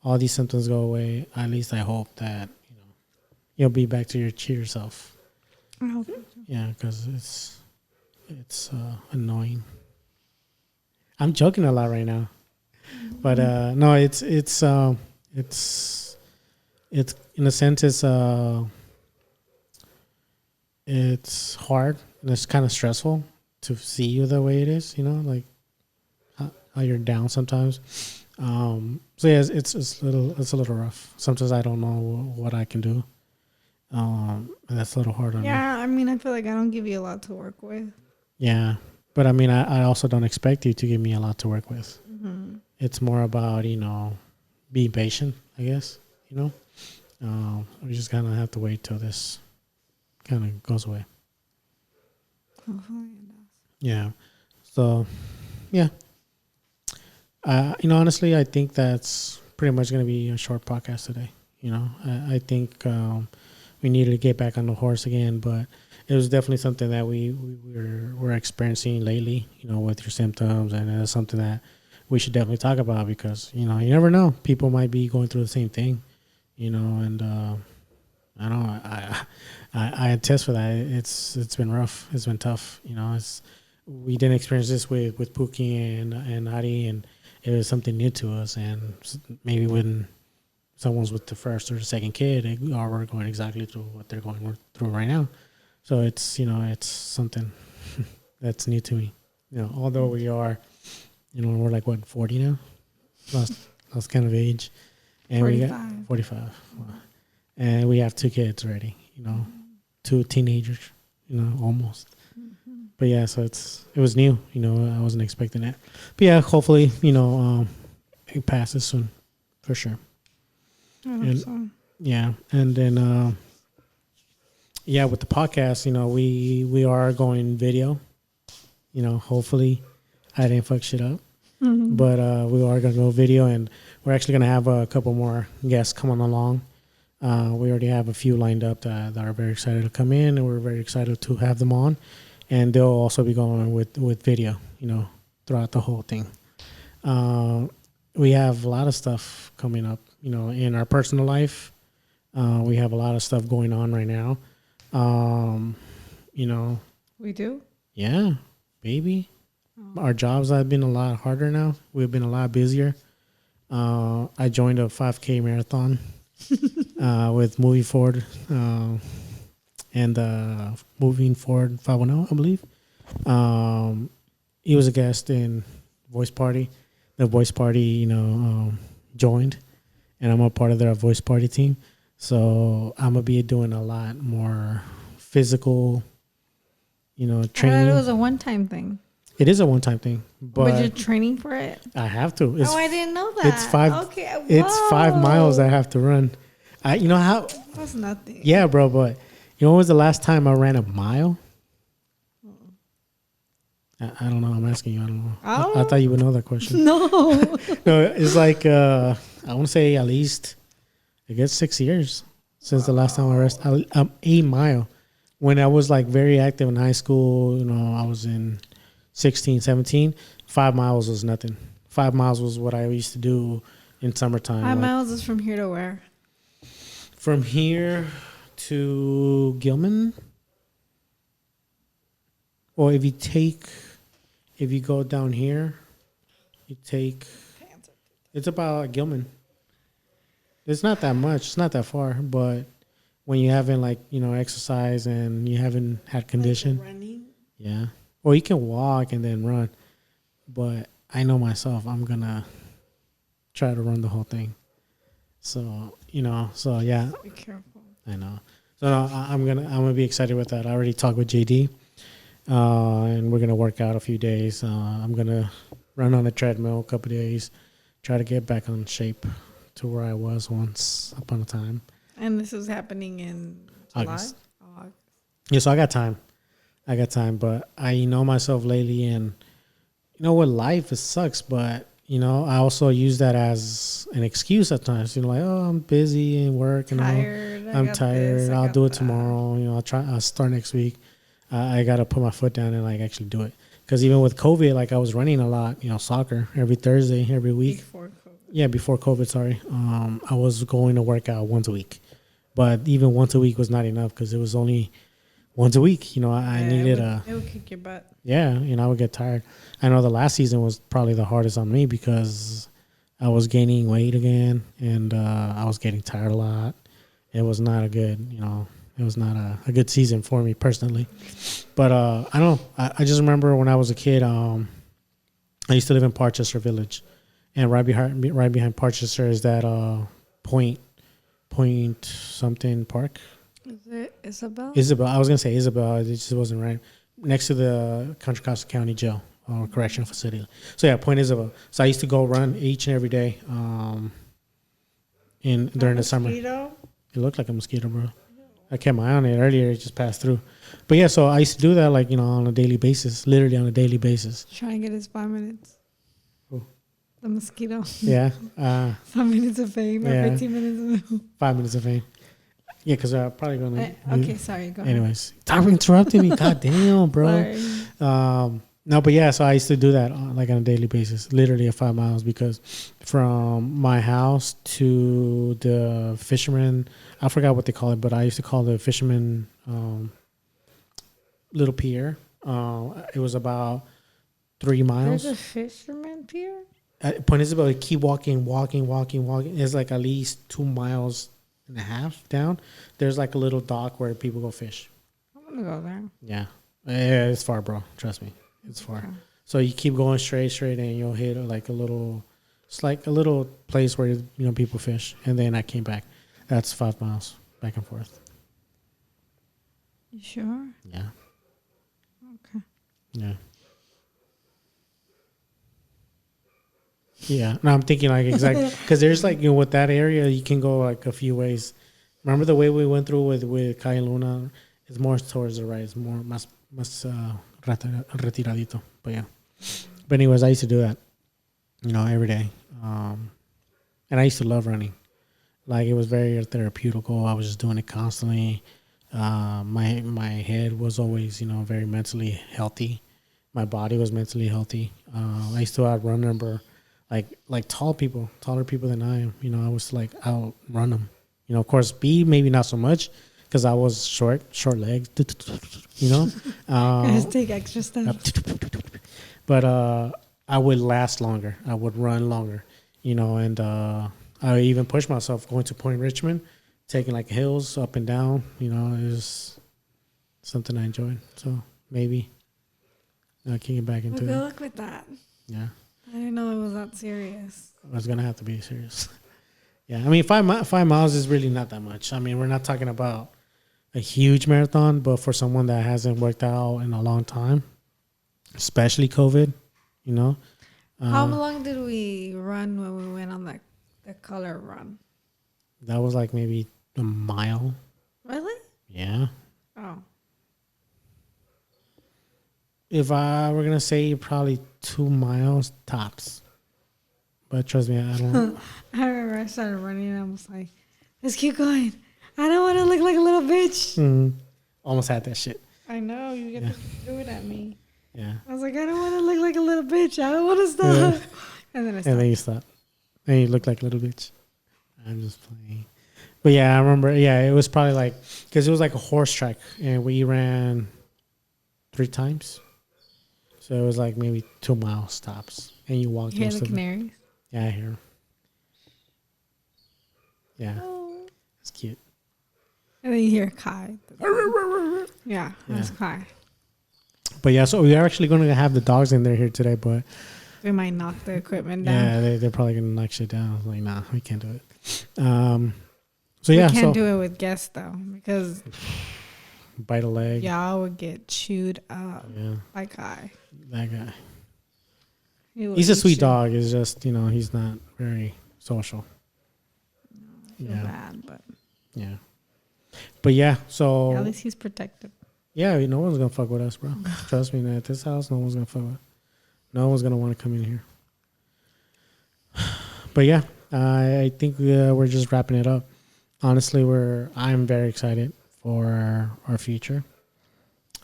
all these symptoms go away, at least I hope that you'll be back to your cheer self. I hope so. Yeah, because it's annoying. I'm joking a lot right now, but no, it's in a sense it's hard and it's kind of stressful to see you the way it is, like how you're down sometimes. So yeah, it's a little rough. Sometimes I don't know what I can do. And that's a little hard on me. Yeah, I mean, I feel like I don't give you a lot to work with. Yeah, but I mean, I also don't expect you to give me a lot to work with. Mm-hmm. It's more about being patient, I guess. We just kind of have to wait till this kind of goes away. Hopefully it does. Yeah. So, yeah. Honestly, I think that's pretty much going to be a short podcast today. I think we needed to get back on the horse again, but it was definitely something that we're experiencing lately, with your symptoms, and it's something that we should definitely talk about because, you never know. People might be going through the same thing, and I don't know. I attest for that. It's been rough. It's been tough. We didn't experience this with Pookie and Adi, and it was something new to us. And maybe when someone's with the first or the second kid, they are going exactly through what they're going through right now. So it's it's something that's new to me. Although we are, we're like 40 now, last kind of age, and 45. we got 45. Wow. And we have 2 kids already, 2 teenagers, almost. Mm-hmm. But yeah, so it was new, I wasn't expecting that. But yeah, hopefully, it passes soon, for sure. I hope so. Yeah, and then with the podcast, we are going video. Hopefully, I didn't fuck shit up, but we are gonna go video, and we're actually gonna have a couple more guests coming along. We already have a few lined up that are very excited to come in, and we're very excited to have them on. And they'll also be going with video, throughout the whole thing. We have a lot of stuff coming up, in our personal life. We have a lot of stuff going on right now. We do? Yeah, baby. Our jobs have been a lot harder now. We've been a lot busier. I joined a 5K marathon with Moving Forward and Moving Forward 510, I believe. He was a guest in Voice Party. The Voice Party, joined, and I'm a part of their Voice Party team. So I'm gonna be doing a lot more physical, training. I thought it was a one-time thing. It is a one-time thing, but you're training for it. I have to. I didn't know that. It's 5. Okay, whoa. It's 5 miles I have to run. You know how? That's nothing. Yeah, bro. But when was the last time I ran a mile? I don't know. I'm asking you. I don't know. I thought you would know that question. No. No, it's like I want to say at least I guess 6 years since the last time I ran a mile. When I was like very active in high school, I was in 16, 17, 5 miles was nothing. 5 miles was what I used to do in summertime. 5 miles is from here to where? From here to Gilman. Or if you go down here, it's about Gilman. It's not that much. It's not that far, but when you haven't exercise and you haven't had condition. Like running? Yeah. Or you can walk and then run. But I know myself, I'm going to try to run the whole thing. So, yeah. Be careful. I know. So I'm gonna be excited with that. I already talked with JD, and we're gonna work out a few days. I'm gonna run on the treadmill a couple of days, try to get back on shape to where I was once upon a time. And this is happening in August. July? Yeah, so I got time, but I know myself lately, and with life, it sucks, but I also use that as an excuse at times. I'm busy and work, and I'm tired. I'll do it tomorrow. I'll start next week. I gotta put my foot down and actually do it. Because even with COVID, I was running a lot. Soccer every Thursday, every week. Before COVID. Yeah, before COVID. Sorry. I was going to work out once a week, but even once a week was not enough because it was only once a week. I needed it would kick your butt. Yeah, I would get tired. I know the last season was probably the hardest on me because I was gaining weight again, and I was getting tired a lot. It was not a good, it was not a good season for me personally. But I don't know. I just remember when I was a kid, I used to live in Parchester Village, and right behind Parchester is that Point something park. Is it Isabel? Isabel. I was gonna say Isabel. It just wasn't right. Next to the Contra Costa County Jail or correctional facility. So yeah, Point Isabel. So I used to go run each and every day during the summer. Mosquito? It looked like a mosquito, bro. I kept my eye on it earlier. It just passed through. But yeah, so I used to do that on a daily basis, literally on a daily basis. Try and get his 5 minutes. Who? The mosquito. Yeah. 5 minutes of fame or 15 minutes of fame. 5 minutes of fame. Yeah, because I'm probably going to... Okay, sorry. Go ahead. Anyways. Stop interrupting me. God damn, bro. Sorry. No, but yeah, so I used to do that on a daily basis, literally at 5 miles, because from my house to the fisherman, I forgot what they call it, but I used to call the fisherman little pier. It was about 3 miles. There's a fisherman pier? At Point Isabel, you keep walking. It's at least 2.5 miles down. There's a little dock where people go fish. I'm going to go there. Yeah. It's far, bro. Trust me. It's far. Okay. So you keep going straight, and you'll hit a little. It's like a little place where people fish, and then I came back. That's 5 miles back and forth. You sure? Yeah. Okay. Yeah. Yeah. No, I'm thinking exactly because there's with that area you can go a few ways. Remember the way we went through with Calle Luna? It's more towards the right. It's more más retiradito. But yeah. But anyways, I used to do that, every day. And I used to love running. Like it was very therapeutical. I was just doing it constantly. My head was always, very mentally healthy. My body was mentally healthy. I used to outrun number like taller people than I am. I was like outrun them. Of course, speed maybe not so much because I was short legs. Guys, take extra stuff. But I would last longer. I would run longer. And I even pushed myself going to Point Richmond, taking like hills up and down. It was something I enjoyed. So maybe I can get back into Good it. luck with that. Yeah. I didn't know it was that serious. I was gonna have to be serious. Yeah, I mean 5 miles is really not that much. I mean we're not talking about a huge marathon, but for someone that hasn't worked out in a long time, especially COVID, How long did we run when we went on the color run? that was like maybe a mile. Really? Yeah. Oh. If I were gonna say probably 2 miles tops, but trust me, I don't. I remember I started running and I was like, let's keep going. I don't want to look like a little bitch. Almost had that shit. I know, you get to do it at me. Yeah. I was like, I don't want to look like a little bitch. I don't want to stop. Yeah. And then I stopped. And then you stop. And you look like a little bitch. I'm just playing. But yeah, I remember. Yeah, it was probably like because it was like a horse track, and we ran 3 times. So it was like maybe 2 mile stops, and you walked. You hear the canaries? Yeah, I hear 'em. Yeah, Oh. it's cute. And then you hear Kai. Yeah, that's Kai. But yeah, so we are actually going to have the dogs in there here today, but We might knock the equipment down. yeah, they're probably going to knock shit down. I was like, nah, we can't do it. So yeah, we can't do it with guests though, because bite a leg. y'all would get chewed up Yeah, by Kai. that guy. He He's a eat sweet you. dog. It's just he's not very social. Feel Yeah, bad, but yeah. But yeah, so at least he's protective. yeah, no one's gonna fuck with us, bro. Trust me, man. At this house, no one's gonna fuck with. No one's gonna want to come in here. But yeah, I think we're just wrapping it up. Honestly, I'm very excited for our future,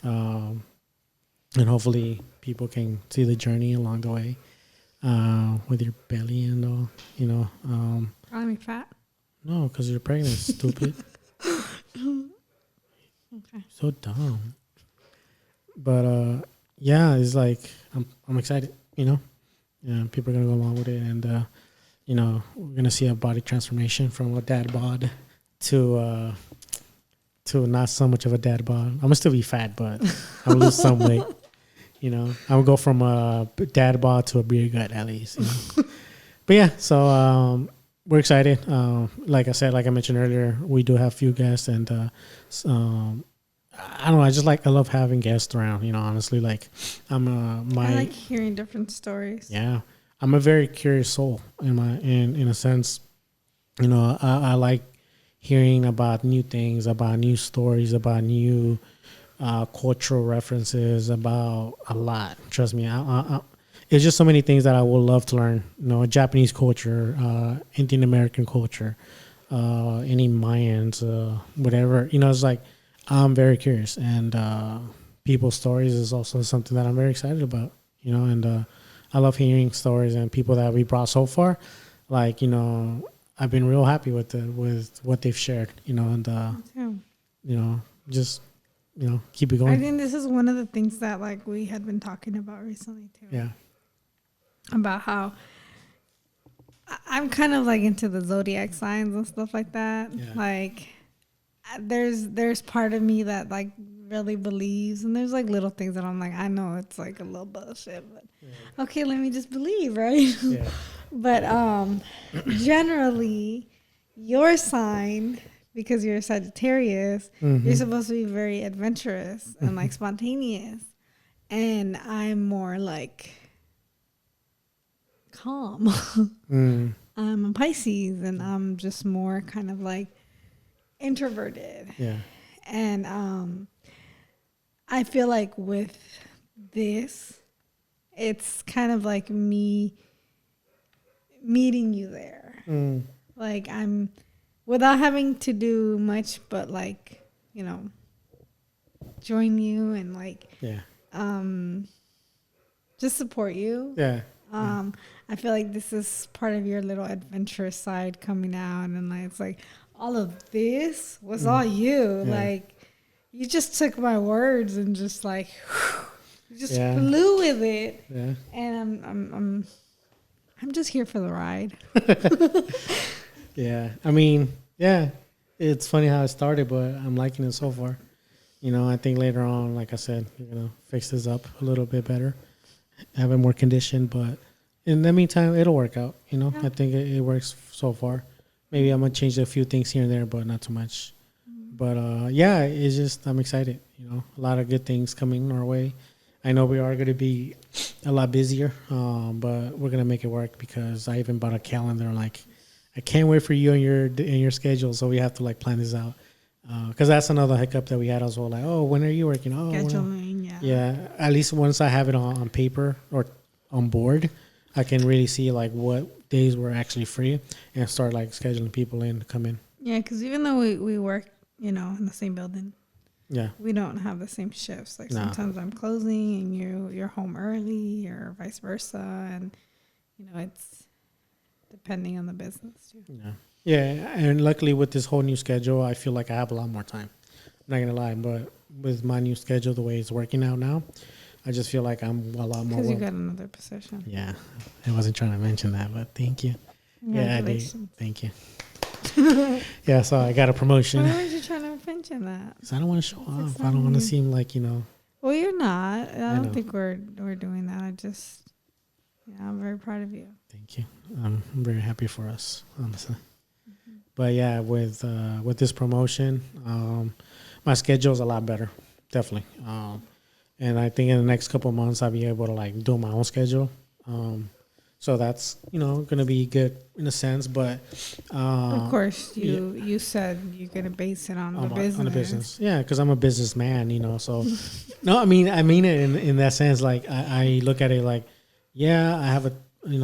and hopefully people can see the journey along the way, with your belly and all. I'm fat. No, because you're pregnant, stupid. Okay. So dumb. But yeah, it's like I'm excited. Yeah, people are gonna go along with it, and we're gonna see a body transformation from a dad bod to not so much of a dad bod. I'm gonna still be fat, but I'll lose some weight. I'll go from a dad bod to a beer gut at least. But yeah, so we're excited. Like I mentioned earlier, we do have a few guests, and I don't know. I love having guests around. Honestly, like I like hearing different stories. Yeah, I'm a very curious soul in a sense. I like hearing about new things, about new stories, about new cultural references, about a lot. Trust me, it's just so many things that I would love to learn. Japanese culture, Indian American culture, any Mayans, whatever. It's like I'm very curious, and people's stories is also something that I'm very excited about. And I love hearing stories and people that we brought so far. Like I've been real happy with what they've shared. And just keep it going. I think this is one of the things that like we had been talking about recently too. Yeah. About how I'm kind of like into the zodiac signs and stuff like that. Yeah. Like there's part of me that like really believes, and there's like little things that I'm like, I know it's like a little bullshit, but okay, let me just believe, right? Yeah. But generally your sign, because you're a Sagittarius, you're supposed to be very adventurous and like spontaneous, and I'm more like calm. I'm a Pisces, and I'm just more kind of like introverted. Yeah. And I feel like with this, it's kind of like me meeting you there. Like I'm without having to do much, but like, join you and like, just support you. Yeah. I feel like this is part of your little adventurous side coming out, and like it's like all of this was all you. Yeah. Like you just took my words and just like you just flew with it. Yeah. And I'm just here for the ride. Yeah. I mean, yeah, it's funny how it started, but I'm liking it so far. I think later on, like I said, you're gonna fix this up a little bit better, have it more conditioned, but in the meantime, it'll work out. I think it works so far. Maybe I'm gonna change a few things here and there, but not too much. But it's just I'm excited. A lot of good things coming our way. I know we are gonna be a lot busier, but we're gonna make it work because I even bought a calendar. Like, I can't wait for you and your schedule. So we have to like plan this out. Because that's another hiccup that we had as well. Like, oh, when are you working? Oh, scheduling, yeah. At least once I have it on paper or on board, I can really see like what days we're actually free and start like scheduling people in to come in. Yeah, because even though we work, in the same building, we don't have the same shifts. Like sometimes I'm closing and you're home early, or vice versa, and it's depending on the business too. Yeah. Yeah, and luckily with this whole new schedule, I feel like I have a lot more time. I'm not going to lie, but with my new schedule, the way it's working out now, I just feel like I'm a lot more. Because you got another position. Yeah, I wasn't trying to mention that, but thank you. Yeah, I did. Thank you. Yeah, so I got a promotion. Why weren't you trying to mention that? Because I don't want to show off. I don't want to seem like, Well, you're not. I don't think we're doing that. I'm very proud of you. Thank you. I'm very happy for us, honestly. But yeah, with this promotion, my schedule is a lot better, definitely. And I think in the next couple of months, I'll be able to like do my own schedule. So that's going to be good in a sense. But of course, you said you're going to base it on the business. On the business, yeah, because I'm a businessman, So no, I mean it in that sense. Like I look at it like, yeah, I have a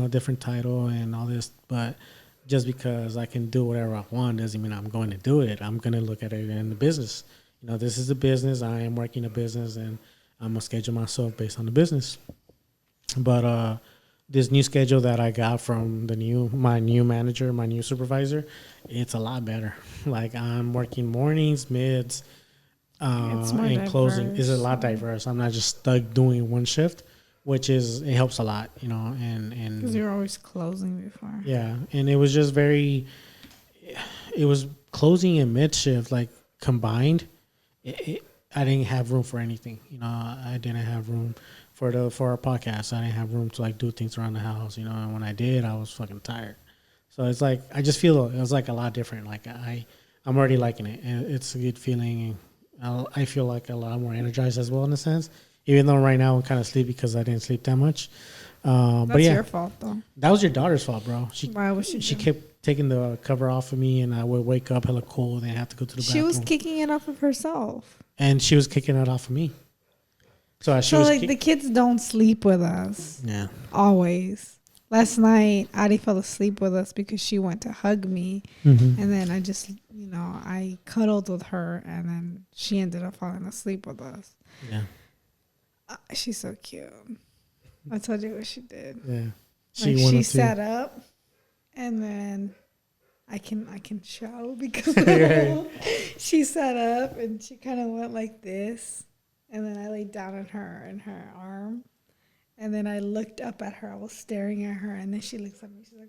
different title and all this, but just because I can do whatever I want doesn't mean I'm going to do it. I'm going to look at it in the business. This is a business. I am working a business, and I'm going to schedule myself based on the business. But this new schedule that I got from my new manager, my new supervisor, it's a lot better. Like, I'm working mornings, mids, and closing. It's a lot diverse. I'm not just stuck doing one shift, which it helps a lot, and because you're always closing before. Yeah, and it was just it was closing and mid shift like combined. I didn't have room for anything, I didn't have room for our podcast. I didn't have room to like do things around the house, and when I did, I was fucking tired. So it's like I just feel it was like a lot different. Like I'm already liking it, and it's a good feeling. I feel like a lot more energized as well in a sense. Even though right now I'm kind of sleepy because I didn't sleep that much. But yeah, your fault though. That was your daughter's fault, bro. Why was she? She kept taking the cover off of me, and I would wake up hella cold and have to go to the bathroom. She was kicking it off of herself. And she was kicking it off of me. So the kids don't sleep with us. Yeah. Always. Last night, Adi fell asleep with us because she went to hug me. Mm-hmm. And then I just, I cuddled with her, and then she ended up falling asleep with us. Yeah. She's so cute. I told you what she did. Yeah. She sat up, and then I can show because she sat up and she kind of went like this, and then I laid down on her arm, and then I looked up at her. I was staring at her, and then she looks at me. She's like,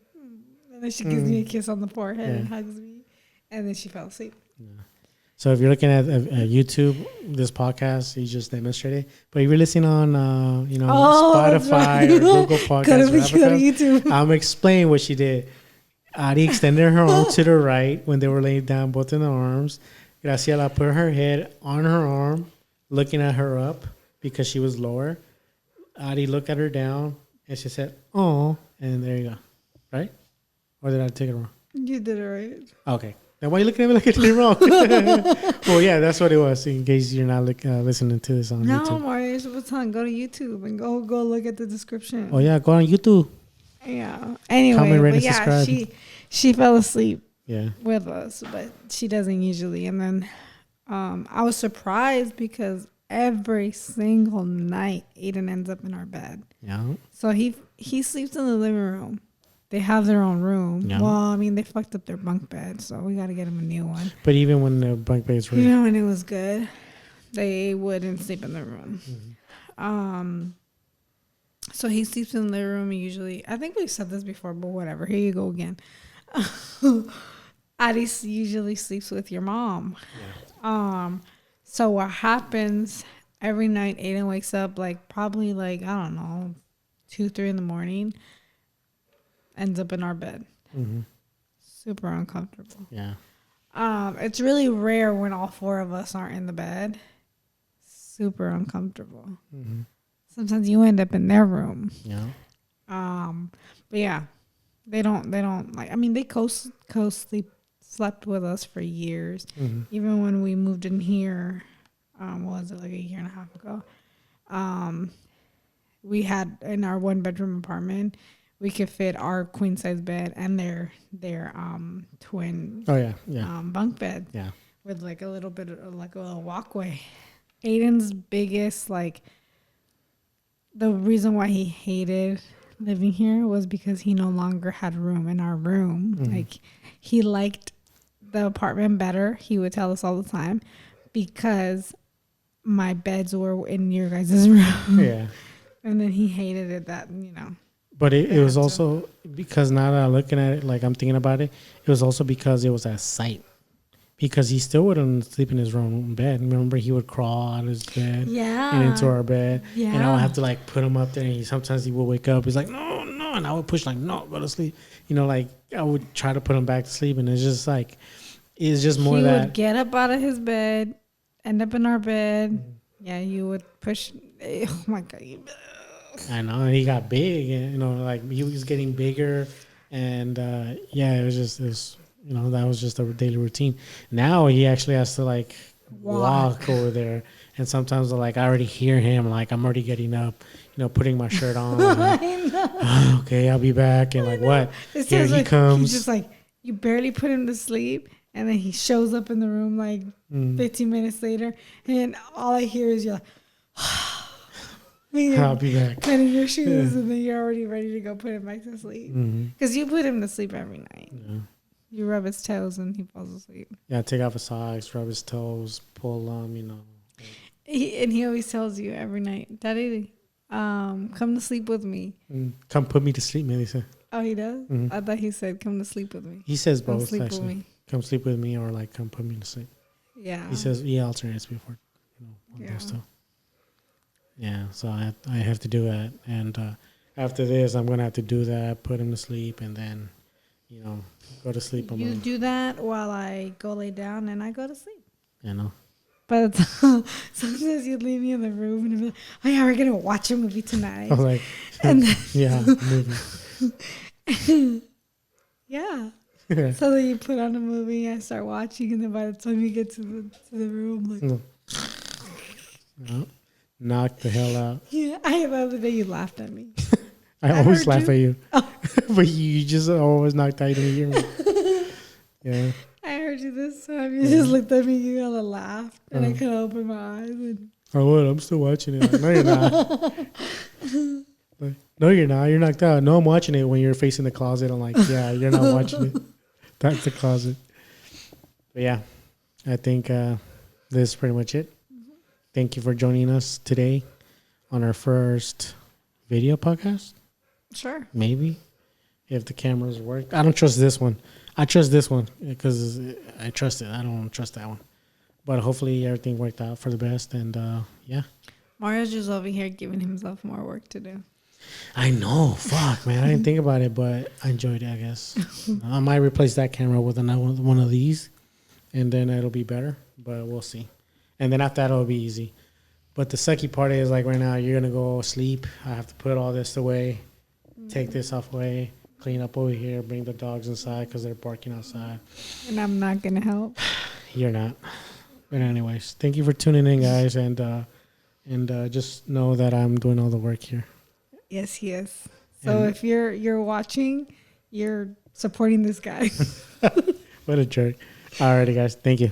and then she gives me a kiss on the forehead and hugs me, and then she fell asleep. Yeah. So if you're looking at YouTube, this podcast, you just demonstrated. But if you're listening on, Spotify or Google Podcasts, I'm explaining what she did. Ari extended her arm to the right when they were laying down, both in the arms. Graciela put her head on her arm, looking at her up because she was lower. Ari looked at her down, and she said, "Oh," and there you go. Right? Or did I take it wrong? You did it right. Okay. Then why are you looking at me like I did it wrong? Well, yeah, that's what it was. In case you're not listening to this on YouTube. No, Mario, go to YouTube and go look at the description. Oh yeah, go on YouTube. Yeah. Anyway, comment, rate, but and subscribe. She fell asleep. with us, but she doesn't usually. And then I was surprised because every single night Aiden ends up in our bed. Yeah. So he sleeps in the living room. They have their own room. Yeah. Well, I mean, they fucked up their bunk bed, so we got to get him a new one. But even when the bunk beds were, When it was good, they wouldn't sleep in the room. So he sleeps in the living room usually. I think we've said this before, but whatever. Here you go again. Addie usually sleeps with your mom. Yeah. So what happens every night? Aiden wakes up probably I don't know, 2-3 in the morning. Ends up in our bed. Super uncomfortable. Yeah. It's really rare when all 4 of us aren't in the bed. Super uncomfortable. Sometimes you end up in their room. Yeah. But yeah, they don't they slept with us for years. Even when we moved in here, what was it, a year and a half ago? We had in our 1-bedroom apartment, we could fit our queen size bed and their twin bunk bed. Yeah. With a little bit of a little walkway. Aiden's biggest the reason why he hated living here was because he no longer had room in our room. He liked the apartment better. He would tell us all the time because my beds were in your guys' room. Yeah. And then he hated it that, But it was also because now that I'm looking at it, I'm thinking about it, it was also because it was at sight. Because he still wouldn't sleep in his own bed. Remember, he would crawl out of his bed and into our bed. Yeah. And I would have to put him up there, and sometimes he would wake up. He's like, no. And I would push no, go to sleep. I would try to put him back to sleep. And it's just more he that. He would get up out of his bed, end up in our bed. Yeah, you would push. Oh my God. I know. He got big, and, he was getting bigger. And, it was that was just a daily routine. Now he actually has to walk over there, and sometimes I already hear him. I'm already getting up, putting my shirt on. Okay, I'll be back. And what? Here he comes. He's just you barely put him to sleep, and then he shows up in the room 15 minutes later, and all I hear is you're I'll be back. Putting your shoes, and then you're already ready to go put him back to sleep. Because you put him to sleep every night. Yeah. You rub his toes and he falls asleep. Yeah, take off his socks, rub his toes, pull He always tells you every night, Daddy, come to sleep with me. Come put me to sleep, Melissa. Oh, he does? I thought he said, come to sleep with me. He says both, come sleep actually. With me. Come sleep with me or come put me to sleep. Yeah. He says he alternates before, one of those two. Yeah, so I have to do that. And after this, I'm going to have to do that, put him to sleep, and then... go to sleep. You do that while I go lay down and I go to sleep. But sometimes you leave me in the room and I'm like, oh yeah, we're going to watch a movie tonight. I'm and then movie. Yeah. So then you put on a movie, I start watching, and then by the time you get to the room, knock the hell out. Yeah, the other day you laughed at me. I always laugh at you. Oh. But you just always knocked out in your ear. Yeah. I heard you this time. You just looked at me, you kind of laughed, and I kind of opened my eyes. And oh, what? I'm still watching it. No, you're not. No, you're not. You're knocked out. No, I'm watching it when you're facing the closet. I'm like, yeah, you're not watching it. That's the closet. But yeah, I think this is pretty much it. Thank you for joining us today on our first video podcast. Sure. Maybe. If the cameras work. I don't trust this one. I trust this one because I trust it. I don't trust that one. But hopefully everything worked out for the best. And yeah. Mario's just over here giving himself more work to do. I know. Fuck, man. I didn't think about it, but I enjoyed it, I guess. I might replace that camera with one of these, and then it'll be better. But we'll see. And then after that, it'll be easy. But the sucky part is, like, right now, you're going to go sleep. I have to put all this away, take this off away, clean up over here, bring the dogs inside because they're barking outside. And I'm not going to help. You're not. But anyways, thank you for tuning in, guys. And just know that I'm doing all the work here. Yes, he is. So if you're watching, you're supporting this guy. What a jerk. Alrighty, guys. Thank you.